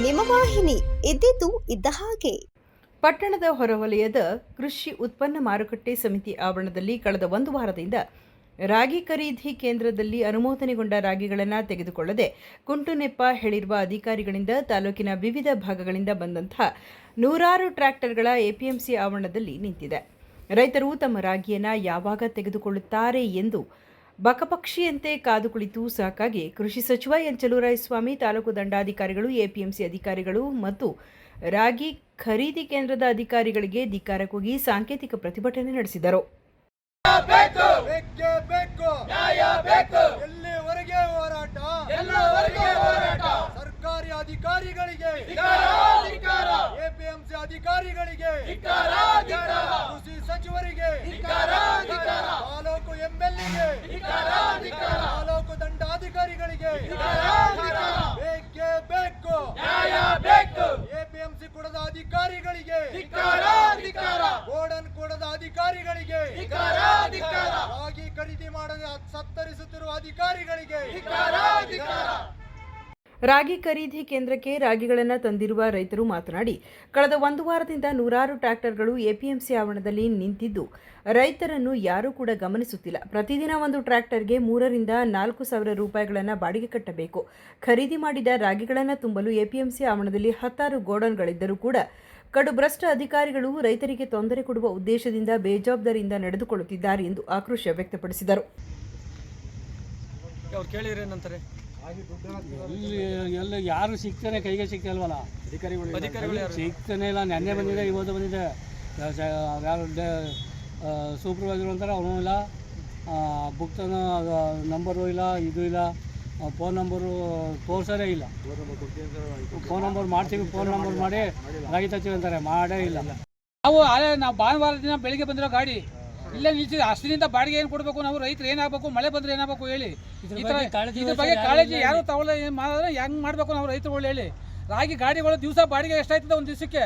ನಿಮ್ಮ ವಾಹಿನಿ ಇದ್ದಿದ್ದು ಇದ್ದ ಹಾಗೆ. ಪಟ್ಟಣದ ಹೊರವಲಯದ ಕೃಷಿ ಉತ್ಪನ್ನ ಮಾರುಕಟ್ಟೆ ಸಮಿತಿ ಆವರಣದಲ್ಲಿ ಕಳೆದ ಒಂದು ವಾರದಿಂದ ರಾಗಿ ಖರೀದಿ ಕೇಂದ್ರದಲ್ಲಿ ಅನುಮೋದನೆಗೊಂಡ ರಾಗಿಗಳನ್ನು ತೆಗೆದುಕೊಳ್ಳದೆ ಕುಂಟುನೆಪ್ಪ ಹೇಳಿರುವ ಅಧಿಕಾರಿಗಳಿಂದ ತಾಲೂಕಿನ ವಿವಿಧ ಭಾಗಗಳಿಂದ ಬಂದಂತಹ ನೂರಾರು ಟ್ರ್ಯಾಕ್ಟರ್ಗಳ ಎಪಿಎಂಸಿ ಆವರಣದಲ್ಲಿ ನಿಂತಿದೆ. ರೈತರು ತಮ್ಮ ರಾಗಿಯನ್ನು ಯಾವಾಗ ತೆಗೆದುಕೊಳ್ಳುತ್ತಾರೆ ಎಂದು ಬಕಪಕ್ಷಿಯಂತೆ ಕಾದು ಕುಳಿತು ಸಾಕಾಗಿ ಕೃಷಿ ಸಚಿವ ಎನ್ ಚಲುವರಾಯಸ್ವಾಮಿ, ತಾಲೂಕು ದಂಡಾಧಿಕಾರಿಗಳು, ಎಪಿಎಂಸಿ ಅಧಿಕಾರಿಗಳು ಮತ್ತು ರಾಗಿ ಖರೀದಿ ಕೇಂದ್ರದ ಅಧಿಕಾರಿಗಳಿಗೆ ಧಿಕ್ಕಾರ ಕೂಗಿ ಸಾಂಕೇತಿಕ ಪ್ರತಿಭಟನೆ ನಡೆಸಿದರು. ಸರ್ಕಾರಿ ಅಧಿಕಾರಿಗಳಿಗೆ, ಎಪಿಎಂಸಿ ಅಧಿಕಾರಿಗಳಿಗೆ, ಕೃಷಿ ಸಚಿವರಿಗೆ, ತಾಲೂಕು ಎಂಎಲ್ಎಗೆ, ತಾಲೂಕು ದಂಡಾಧಿಕಾರಿಗಳಿಗೆ ಬೇಕೇ ಬೇಕು. ಎಪಿಎಂಸಿ ಕೊಡದ ಅಧಿಕಾರಿಗಳಿಗೆ, ಗೋಡನ್ ಕೊಡದ ಅಧಿಕಾರಿಗಳಿಗೆ, ರಾಗಿ ಖರೀದಿ ಮಾಡದೆ ಸತ್ತರಿಸುತ್ತಿರುವ ಅಧಿಕಾರಿಗಳಿಗೆ. ರಾಗಿ ಖರೀದಿ ಕೇಂದ್ರಕ್ಕೆ ರಾಗಿಗಳನ್ನು ತಂದಿರುವ ರೈತರು ಮಾತನಾಡಿ, ಕಳೆದ ಒಂದು ವಾರದಿಂದ ನೂರಾರು ಟ್ರ್ಯಾಕ್ಟರ್ಗಳು ಎಪಿಎಂಸಿ ಆವರಣದಲ್ಲಿ ನಿಂತಿದ್ದು ರೈತರನ್ನು ಯಾರೂ ಕೂಡ ಗಮನಿಸುತ್ತಿಲ್ಲ. ಪ್ರತಿದಿನ ಒಂದು ಟ್ರ್ಯಾಕ್ಟರ್ಗೆ 3,000 ರಿಂದ 4,000 ರೂಪಾಯಿಗಳನ್ನು ಬಾಡಿಗೆ ಕಟ್ಟಬೇಕು. ಖರೀದಿ ಮಾಡಿದ ರಾಗಿಗಳನ್ನು ತುಂಬಲು ಎಪಿಎಂಸಿ ಆವರಣದಲ್ಲಿ 10 ಗೋಡನ್ಗಳಿದ್ದರೂ ಕೂಡ ಕಡುಭ್ರಷ್ಟ ಅಧಿಕಾರಿಗಳು ರೈತರಿಗೆ ತೊಂದರೆ ಕೊಡುವ ಉದ್ದೇಶದಿಂದ ಬೇಜವಾಬ್ದಾರಿಯಿಂದ ನಡೆದುಕೊಳ್ಳುತ್ತಿದ್ದಾರೆ ಎಂದು ಆಕ್ರೋಶ ವ್ಯಕ್ತಪಡಿಸಿದರು. ಎಲ್ಲ ಯಾರು ಸಿಗ್ತಾನೆ, ಕೈಗೆ ಸಿಗ್ತಲ್ವಲ್ಲ, ಸಿಗ್ತಾನೆ ಇಲ್ಲ. ನೆನ್ನೆ ಬಂದಿದೆ, ಇವತ್ತು ಬಂದಿದೆ. ಸೂಪರ್ವೈಸರ್ ಅಂತಾರೆ, ಅವನು ಇಲ್ಲ, ಬುಕ್ತನ ನಂಬರು ಇಲ್ಲ, ಇದು ಇಲ್ಲ, ಫೋನ್ ನಂಬರು ತೋರ್ಸೋದೇ ಇಲ್ಲ. ಫೋನ್ ನಂಬರ್ ಮಾಡ್ತೀವಿ, ಫೋನ್ ನಂಬರ್ ಮಾಡಿ ರಾಗಿ ತರ್ತೀವಿ ಅಂತಾರೆ, ಮಾಡೇ ಇಲ್ಲ. ನಾವು ಭಾನುವಾರ ದಿನ ಬೆಳಿಗ್ಗೆ ಬಂದಿರೋ ಗಾಡಿ ಇಲ್ಲೇ ನಿಲ್ಸಿದ್ವಿ. ಅಷ್ಟರಿಂದ ಬಾಡಿಗೆ ಏನು ಕೊಡಬೇಕು, ನಾವು ರೈತರು ಏನಾಗಬೇಕು, ಮಳೆ ಬಂದರೆ ಏನಾಗಬೇಕು ಹೇಳಿ. ಇದ್ರ ಬಗ್ಗೆ ಕಾಳಜಿ ಯಾರು ತಗೊಳ್ಳ ಮಾಡಿದ್ರೆ ಹೆಂಗೆ ಮಾಡಬೇಕು ನಾವು ರೈತರುಗಳು ಹೇಳಿ. ರಾಗಿ ಗಾಡಿಗಳು ದಿವಸ ಬಾಡಿಗೆ ಎಷ್ಟಾಯ್ತದೆ ಒಂದು ದಿವಸಕ್ಕೆ?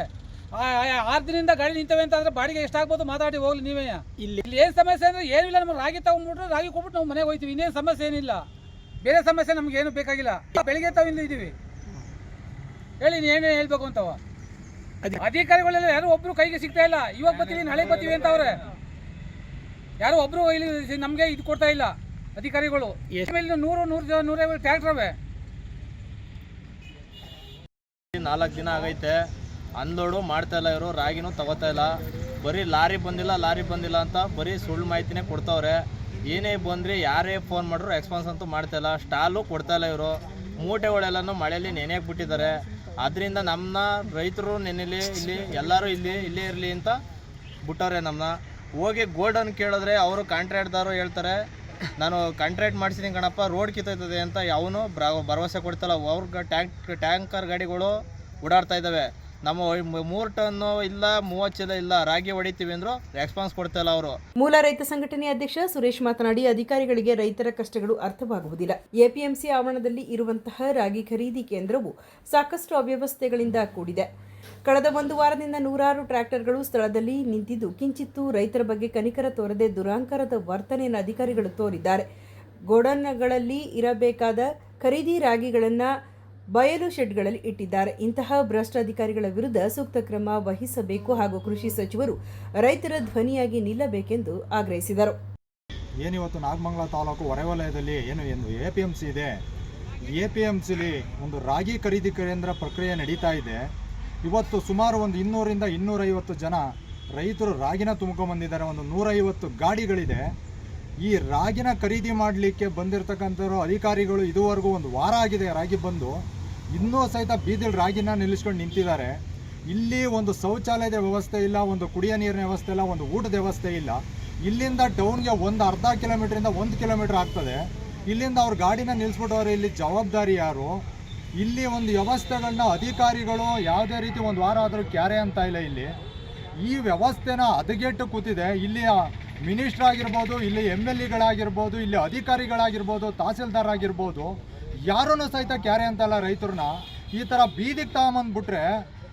6 ದಿನದಿಂದ ಗಾಡಿ ನಿಂತವೆ ಅಂತಂದ್ರೆ ಬಾಡಿಗೆ ಎಷ್ಟಾಗ್ಬೋದು ಮಾತಾಡಿ ಹೋಗ್ಲಿ ನೀವೇ. ಇಲ್ಲಿ ಏನು ಸಮಸ್ಯೆ ಅಂದರೆ ಏನಿಲ್ಲ, ನಮ್ಗೆ ರಾಗಿ ತಗೊಂಡ್ಬಿಟ್ರೆ ರಾಗಿ ಕೊಟ್ಬಿಟ್ಟು ನಾವು ಮನೆಗೆ ಹೋಗ್ತೀವಿ. ಇನ್ನೇನು ಸಮಸ್ಯೆ ಏನಿಲ್ಲ, ಬೇರೆ ಸಮಸ್ಯೆ ನಮ್ಗೆ ಏನು ಬೇಕಾಗಿಲ್ಲ. ಬೆಳಿಗ್ಗೆ ತಾವಿಂದ ಇದ್ದೀವಿ ಹೇಳಿ, ನೀನು ಏನು ಹೇಳ್ಬೇಕು ಅಂತವ. ಅಧಿಕಾರಿಗಳೆಲ್ಲ ಯಾರು ಒಬ್ರು ಕೈಗೆ ಸಿಗ್ತಾ ಇಲ್ಲ. ಇವಾಗ ಬರ್ತೀವಿ, ನಾಳೆ ಬರ್ತೀವಿ ಅಂತ ಅವ್ರೆ, ಯಾರು ಒಬ್ರು ಇಲ್ಲಿ ನಮಗೆ ಇದು ಕೊಡ್ತಾ ಇಲ್ಲ ಅಧಿಕಾರಿಗಳು. 100-150 ಟ್ರ್ಯಾಕ್ಟರ್ ಅವೆ. 4 ದಿನ ಆಗೈತೆ, ಅನ್ಲೋಡು ಮಾಡ್ತಾ ಇಲ್ಲ ಇವರು, ರಾಗಿನೂ ತಗೋತಾ ಇಲ್ಲ. ಬರೀ ಲಾರಿ ಬಂದಿಲ್ಲ ಅಂತ ಬರೀ ಸುಳ್ಳು ಮಾಹಿತಿನೇ ಕೊಡ್ತಾವ್ರೆ. ಏನೇ ಬಂದರೆ ಯಾರೇ ಫೋನ್ ಮಾಡಿದ್ರು ರೆಸ್ಪಾನ್ಸ್ ಅಂತೂ ಮಾಡ್ತಾ ಇಲ್ಲ. ಸ್ಟಾಲು ಕೊಡ್ತಾ ಇಲ್ಲ ಇವರು. ಮೂಟೆಗಳೆಲ್ಲನೂ ಮಳೆಯಲ್ಲಿ ನೆನೆಯಾಗಿ ಬಿಟ್ಟಿದ್ದಾರೆ. ಅದರಿಂದ ನಮ್ಮನ್ನ ರೈತರು ನೆನೆಲಿ, ಇಲ್ಲಿ ಎಲ್ಲರೂ ಇಲ್ಲೇ ಇರಲಿ ಅಂತ ಬಿಟ್ಟವ್ರೆ. ನಮ್ಮನ್ನ ಹೋಗಿ ಗೋಲ್ಡನ್ ಕೇಳಿದ್ರೆ ಅವರು ಕಾಂಟ್ರಾಕ್ಟ್ದವರು ಹೇಳ್ತಾರೆ, ನಾನು ಕಾಂಟ್ರಾಕ್ಟ್ ಮಾಡಿಸಿದ್ದೀನಿ ಕಣಪ್ಪ, ರೋಡ್ ಕಿತ್ತೋಯ್ತದೆ ಅಂತ ಯಾವನು ಭರವಸೆ ಕೊಡ್ತಲ್ಲ. ಅವ್ರಿಗೆ ಟ್ಯಾಂಕರ್ ಗಾಡಿಗಳು ಓಡಾಡ್ತಾ ಇದ್ದಾವೆ. ನಮ್ಮ 3 ಟನ್ನು ಇಲ್ಲ, 30 ಚೀಲ ಇಲ್ಲ ರಾಗಿ ಹೊಡಿತೀವಿ ಅಂದ್ರು ರೆಸ್ಪಾನ್ಸ್ ಕೊಡ್ತಾ ಇಲ್ಲ ಅವರು. ಮೂಲ ರೈತ ಸಂಘಟನೆ ಅಧ್ಯಕ್ಷ ಸುರೇಶ್ ಮಾತನಾಡಿ, ಅಧಿಕಾರಿಗಳಿಗೆ ರೈತರ ಕಷ್ಟಗಳು ಅರ್ಥವಾಗುವುದಿಲ್ಲ. ಎಪಿಎಂಸಿ ಆವರಣದಲ್ಲಿ ಇರುವಂತಹ ರಾಗಿ ಖರೀದಿ ಕೇಂದ್ರವು ಸಾಕಷ್ಟು ಅವ್ಯವಸ್ಥೆಗಳಿಂದ ಕೂಡಿದೆ. ಕಳೆದ ಒಂದು ವಾರದಿಂದ ನೂರಾರು ಟ್ರ್ಯಾಕ್ಟರ್ಗಳು ಸ್ಥಳದಲ್ಲಿ ನಿಂತಿದ್ದು ಕಿಂಚಿತ್ತೂ ರೈತರ ಬಗ್ಗೆ ಕನಿಕರ ತೋರದೆ ದುರಾಂಕಾರದ ವರ್ತನೆಯನ್ನು ಅಧಿಕಾರಿಗಳು ತೋರಿದ್ದಾರೆ. ಗೋಡನ್ಗಳಲ್ಲಿ ಇರಬೇಕಾದ ಖರೀದಿ ರಾಗಿಗಳನ್ನು ಬಯಲು ಶೆಡ್ಗಳಲ್ಲಿ ಇಟ್ಟಿದ್ದಾರೆ. ಇಂತಹ ಭ್ರಷ್ಟ ಅಧಿಕಾರಿಗಳ ವಿರುದ್ಧ ಸೂಕ್ತ ಕ್ರಮ ವಹಿಸಬೇಕು ಹಾಗೂ ಕೃಷಿ ಸಚಿವರು ರೈತರ ಧ್ವನಿಯಾಗಿ ನಿಲ್ಲಬೇಕೆಂದು ಆಗ್ರಹಿಸಿದರು. ಏನಿವತ್ತು ನಾಗಮಂಗಲ ತಾಲೂಕು ಹೊರವಲಯದಲ್ಲಿ ಏನು ಎಪಿಎಂಸಿ ಇದೆ, ಎಪಿಎಂಸಿಲಿ ಒಂದು ರಾಗಿ ಖರೀದಿ ಕೇಂದ್ರ ಪ್ರಕ್ರಿಯೆ ನಡೀತಾ ಇದೆ. ಇವತ್ತು ಸುಮಾರು ಒಂದು 200 ರಿಂದ 250 ಜನ ರೈತರು ರಾಗಿನ ತುಂಬ್ಕೊಂಡ್ಬಂದಿದ್ದಾರೆ. ಒಂದು 150 ಗಾಡಿಗಳಿದೆ. ಈ ರಾಗಿನ ಖರೀದಿ ಮಾಡಲಿಕ್ಕೆ ಬಂದಿರತಕ್ಕಂಥವ್ರು ಅಧಿಕಾರಿಗಳು ಇದುವರೆಗೂ ಒಂದು ವಾರ ಆಗಿದೆ ರಾಗಿ ಬಂದು, ಇನ್ನೂ ಸಹಿತ ಬೀದಿಲಿ ರಾಗಿನ ನಿಲ್ಲಿಸ್ಕೊಂಡು ನಿಂತಿದ್ದಾರೆ. ಇಲ್ಲಿ ಒಂದು ಶೌಚಾಲಯದ ವ್ಯವಸ್ಥೆ ಇಲ್ಲ, ಒಂದು ಕುಡಿಯೋ ನೀರಿನ ವ್ಯವಸ್ಥೆ ಇಲ್ಲ, ಒಂದು ಊಟದ ವ್ಯವಸ್ಥೆ ಇಲ್ಲ. ಇಲ್ಲಿಂದ ಟೌನ್ಗೆ ಒಂದು ಅರ್ಧ ಕಿಲೋಮೀಟ್ರಿಂದ 1 ಕಿಲೋಮೀಟ್ರ್ ಆಗ್ತದೆ. ಇಲ್ಲಿಂದ ಅವ್ರ ಗಾಡಿನ ನಿಲ್ಲಿಸ್ಬಿಟ್ಟವ್ರೆ. ಇಲ್ಲಿ ಜವಾಬ್ದಾರಿ ಯಾರು? ಇಲ್ಲಿ ಒಂದು ವ್ಯವಸ್ಥೆಗಳನ್ನ ಅಧಿಕಾರಿಗಳು ಯಾವುದೇ ರೀತಿ ಒಂದು ವಾರ ಆದರೂ ಕ್ಯಾರೆ ಅಂತ ಇಲ್ಲ. ಇಲ್ಲಿ ಈ ವ್ಯವಸ್ಥೆನ ಹದಗೆಟ್ಟು ಕೂತಿದೆ. ಇಲ್ಲಿ ಮಿನಿಸ್ಟರ್ ಆಗಿರ್ಬೋದು, ಇಲ್ಲಿ MLAಗಳಾಗಿರ್ಬೋದು, ಇಲ್ಲಿ ಅಧಿಕಾರಿಗಳಾಗಿರ್ಬೋದು, ತಹಸೀಲ್ದಾರ್ ಆಗಿರ್ಬೋದು, ಯಾರೂ ಸಹಿತ ಕ್ಯಾರೆ ಅಂತಲ್ಲ. ರೈತರನ್ನ ಈ ಥರ ಬೀದಿಗೆ ತಗೊಂಬಂದ್ಬಿಟ್ರೆ,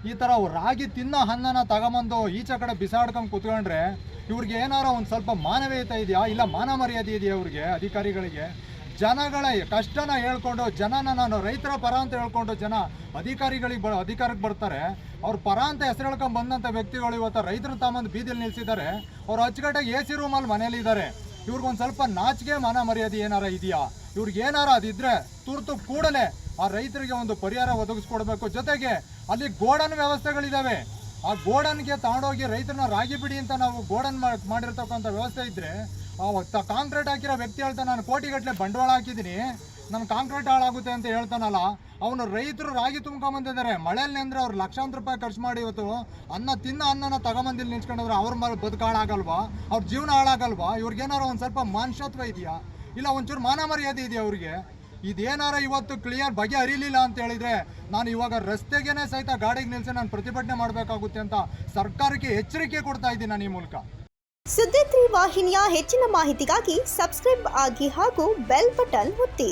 ಈ ಥರ ರಾಗಿ ತಿನ್ನೋ ಅನ್ನನ ತಗೊಂಬಂದು ಈಚೆ ಕಡೆ ಬಿಸಾಡ್ಕೊಂಡು ಕೂತ್ಕೊಂಡ್ರೆ ಇವ್ರಿಗೆ ಏನಾರ ಒಂದು ಸ್ವಲ್ಪ ಮಾನವೀಯತೆ ಇದೆಯಾ? ಇಲ್ಲ ಮಾನ ಮರ್ಯಾದೆ ಇದೆಯಾ ಇವ್ರಿಗೆ? ಅಧಿಕಾರಿಗಳಿಗೆ ಜನಗಳ ಕಷ್ಟನ ಹೇಳ್ಕೊಂಡು ಜನನ ನಾನು ರೈತರ ಪರ ಅಂತ ಹೇಳ್ಕೊಂಡು ಜನ ಅಧಿಕಾರಕ್ಕೆ ಬರ್ತಾರೆ. ಅವ್ರ ಪರ ಅಂತ ಹೆಸರು ಹೇಳ್ಕೊಂಡು ಬಂದಂಥ ವ್ಯಕ್ತಿಗಳು ಇವತ್ತು ರೈತರು ತಾಮಂದು ಬೀದಿಲಿ ನಿಲ್ಸಿದ್ದಾರೆ. ಅವ್ರು ಅಚ್ಚುಕಟ್ಟಾಗಿ AC ರೂಮಲ್ಲಿ ಮನೇಲಿ ಇದ್ದಾರೆ. ಇವ್ರಿಗೊಂದು ಸ್ವಲ್ಪ ನಾಚಿಕೆ ಮಾನ ಮರ್ಯಾದೆ ಏನಾರ ಇದೆಯಾ? ಇವ್ರಿಗೆ ಏನಾರ ಅದಿದ್ರೆ ತುರ್ತು ಕೂಡಲೇ ಆ ರೈತರಿಗೆ ಒಂದು ಪರಿಹಾರ ಒದಗಿಸ್ಕೊಡ್ಬೇಕು. ಜೊತೆಗೆ ಅಲ್ಲಿ ಗೋಡನ್ ವ್ಯವಸ್ಥೆಗಳಿದ್ದಾವೆ. ಆ ಗೋಡನ್ಗೆ ತಗೊಂಡೋಗಿ ರೈತರನ್ನ ರಾಗಿ ಬಿಡಿ ಅಂತ ನಾವು ಗೋಡನ್ ಮಾಡಿರ್ತಕ್ಕಂಥ ವ್ಯವಸ್ಥೆ ಇದ್ದರೆ ಕಾಂಕ್ರೀಟ್ ಹಾಕಿರೋ ವ್ಯಕ್ತಿ ಹೇಳ್ತಾನೆ, ನಾನು ಕೋಟಿಗಟ್ಟಲೆ ಬಂಡವಾಳ ಹಾಕಿದ್ದೀನಿ, ನನ್ನ ಕಾಂಕ್ರೀಟ್ ಹಾಳಾಗುತ್ತೆ ಅಂತ ಹೇಳ್ತಾನಲ್ಲ, ಅವನು ರೈತರು ರಾಗಿ ತುಂಬ್ಕೊಂಬಂದಿದ್ದಾರೆ. ಮಳೆಯಲ್ಲಿ ಅಂದ್ರೆ ಅವ್ರು ಲಕ್ಷಾಂತರ ರೂಪಾಯಿ ಖರ್ಚು ಮಾಡಿ ಇವತ್ತು ಅನ್ನನ ತಗೊಂಬಂದಿಲ್ಲಿ ನಿಂತ್ಕೊಂಡ್ರೆ ಅವ್ರ ಮೇಲೆ ಬದುಕು ಹಾಳಾಗಲ್ವಾ? ಅವ್ರ ಜೀವನ ಹಾಳಾಗಲ್ವಾ? ಇವ್ರಿಗೇನಾರ ಒಂದು ಸ್ವಲ್ಪ ಮನುಷ್ಯತ್ವ ಇದೆಯಾ? ಇಲ್ಲ ಒಂಚೂರು ಮಾನ ಮರ್ಯಾದೆ ಇದೆಯಾ ಅವ್ರಿಗೆ? ಇದೇನಾರ ಇವತ್ತು ಕ್ಲಿಯರ್ ಬಗೆ ಹರಿಲಿಲ್ಲ ಅಂತ ಹೇಳಿದ್ರೆ ನಾನು ಇವಾಗ ರಸ್ತೆಗೇನೆ ಸಹಿತ ಗಾಡಿಗೆ ನಿಲ್ಸಿ ನಾನು ಪ್ರತಿಭಟನೆ ಮಾಡಬೇಕಾಗುತ್ತೆ ಅಂತ ಸರ್ಕಾರಕ್ಕೆ ಎಚ್ಚರಿಕೆ ಕೊಡ್ತಾ ಇದ್ದೀನಿ ನಾನು ಈ ಮೂಲಕ. ಸುದ್ದಿ 3 ವಾಹಿನಿಯ ಹೆಚ್ಚಿನ ಮಾಹಿತಿಗಾಗಿ ಸಬ್ಸ್ಕ್ರೈಬ್ ಆಗಿ ಹಾಗೂ ಬೆಲ್ ಬಟನ್ ಒತ್ತಿ.